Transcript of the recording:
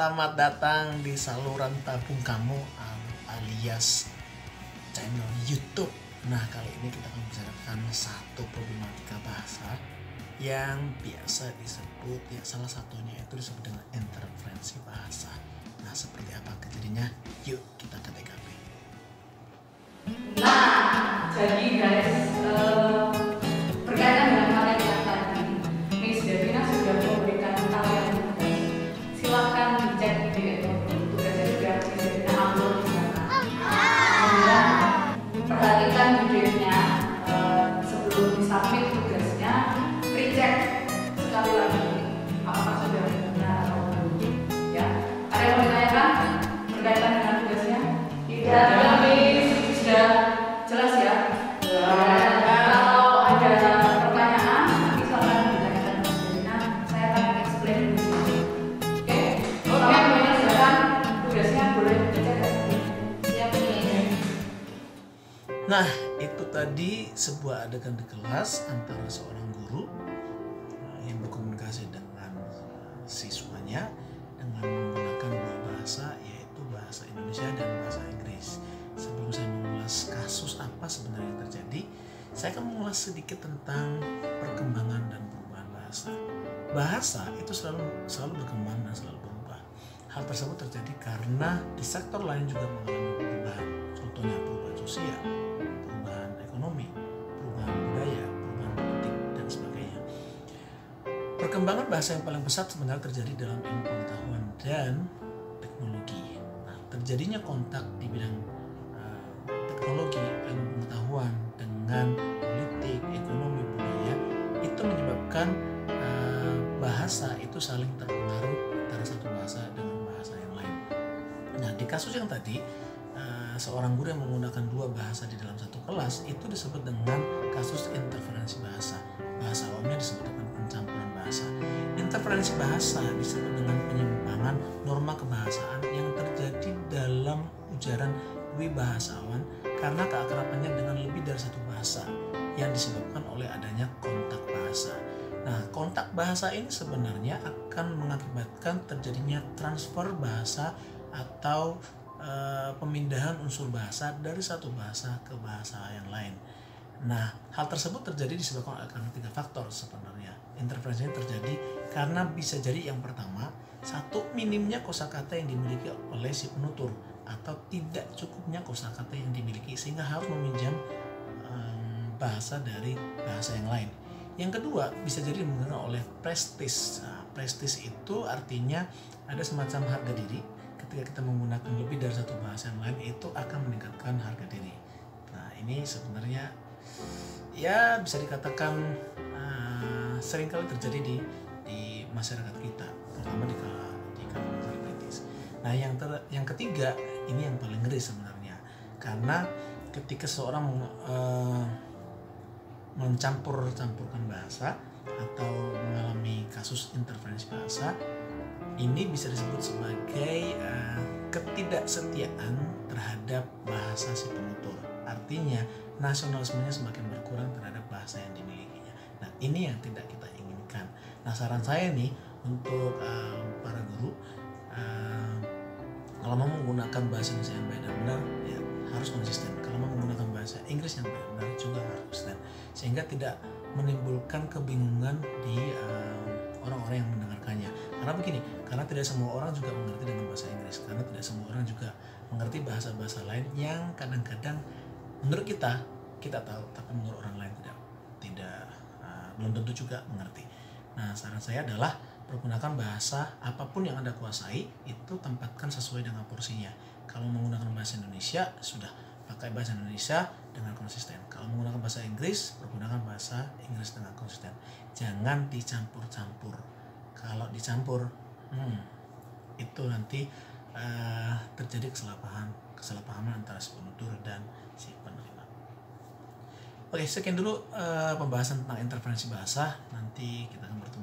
selamat datang di saluran tabung kamu alias channel YouTube. Nah, kali ini kita akan membicarakan satu problematika bahasa yang biasa disebut, ya salah satunya itu disebut dengan interferensi bahasa. Nah, seperti apa kejadiannya? Yuk kita ke TKP. Nah, jadi guys, berkaitan dengan hal yang tadi, Miss Devina sudah memberikan kalian tugas. Silakan dicek di tugasnya sudah Miss Devina upload di sana. Kemudian perhatikan videonya sebelum disubmit tugasnya, recheck sekali lagi apakah sudah benar atau belum. Ya, ada yang mau ditanyakan berkaitan dengan tugasnya? Tidak. Sudah jelas ya? Kalau ada pertanyaan, nanti silakan ditanyakan ke Devina. Saya akan explain di sini. Oke? Oke, silakan tugasnya boleh dicek. Siap ini. Nah, itu tadi sebuah adegan di kelas antara seorang guru yang berkomunikasi dengan siswanya dengan menggunakan dua bahasa, yaitu bahasa Indonesia dan bahasa Inggris. Sebelum saya mengulas kasus apa sebenarnya yang terjadi, saya akan mengulas sedikit tentang perkembangan dan perubahan bahasa. Bahasa itu selalu berkembang dan selalu berubah. Hal tersebut terjadi karena di sektor lain juga mengalami perubahan. Contohnya perubahan sosial, perubahan ekonomi, perubahan budaya, perubahan politik, dan sebagainya. Perkembangan bahasa yang paling pesat sebenarnya terjadi dalam ilmu pengetahuan dan teknologi. Nah, terjadinya kontak di bidang teknologi, ilmu pengetahuan dengan politik, ekonomi, budaya itu menyebabkan bahasa itu saling terpengaruh antara satu bahasa dengan bahasa yang lain. Nah, di kasus yang tadi seorang guru yang menggunakan dua bahasa di dalam satu kelas itu disebut dengan kasus interferensi bahasa. Bahasa awamnya disebut dengan pencampuran bahasa. Interferensi bahasa disebut dengan penyimpangan norma kebahasaan yang terjadi dalam ujaran dwi bahasawan karena keakrabannya dengan lebih dari satu bahasa yang disebabkan oleh adanya kontak bahasa. Nah, kontak bahasa ini sebenarnya akan mengakibatkan terjadinya transfer bahasa atau pemindahan unsur bahasa dari satu bahasa ke bahasa yang lain. Nah, hal tersebut terjadi disebabkan oleh tiga faktor sebenarnya. Interferensi ini terjadi karena bisa jadi yang pertama, satu, minimnya kosakata yang dimiliki oleh si penutur atau tidak cukupnya kosakata yang dimiliki sehingga harus meminjam bahasa dari bahasa yang lain. Yang kedua, bisa jadi dimungkinkan oleh prestis. Nah, prestis itu artinya ada semacam harga diri. Ketika kita menggunakan lebih dari satu bahasa yang lain, itu akan meningkatkan harga diri. Nah, ini sebenarnya ya bisa dikatakan seringkali terjadi di masyarakat kita, terutama di kalangan kritis. Nah, yang ketiga ini yang paling ngeri sebenarnya, karena ketika seorang mencampurkan bahasa atau mengalami kasus interferensi bahasa, ini bisa disebut sebagai ketidaksetiaan terhadap bahasa si penutur. Artinya nasionalismenya semakin berkurang terhadap bahasa yang dimilikinya. Nah, ini yang tidak kita inginkan. Nah, saran saya nih untuk para guru, kalau mau menggunakan bahasa Indonesia yang baik dan benar, ya harus konsisten. Kalau mau menggunakan bahasa Inggris yang baik dan benar juga harus konsisten, sehingga tidak menimbulkan kebingungan di orang-orang yang mendengarkannya. Karena begini, karena tidak semua orang juga mengerti dengan bahasa Inggris, karena tidak semua orang juga mengerti bahasa-bahasa lain yang kadang-kadang menurut kita tahu, tapi menurut orang lain tidak belum tentu juga mengerti. Nah, saran saya adalah pergunakan bahasa apapun yang Anda kuasai, itu tempatkan sesuai dengan porsinya. Kalau menggunakan bahasa Indonesia, sudah pakai bahasa Indonesia dengan konsisten. Kalau menggunakan bahasa Inggris, pergunakan bahasa Inggris dengan konsisten. Jangan dicampur-campur. Kalau dicampur, itu nanti terjadi kesalahpahaman antara si penutur dan si penerima. Oke, sekian dulu pembahasan tentang interferensi bahasa. Nanti kita akan bertemu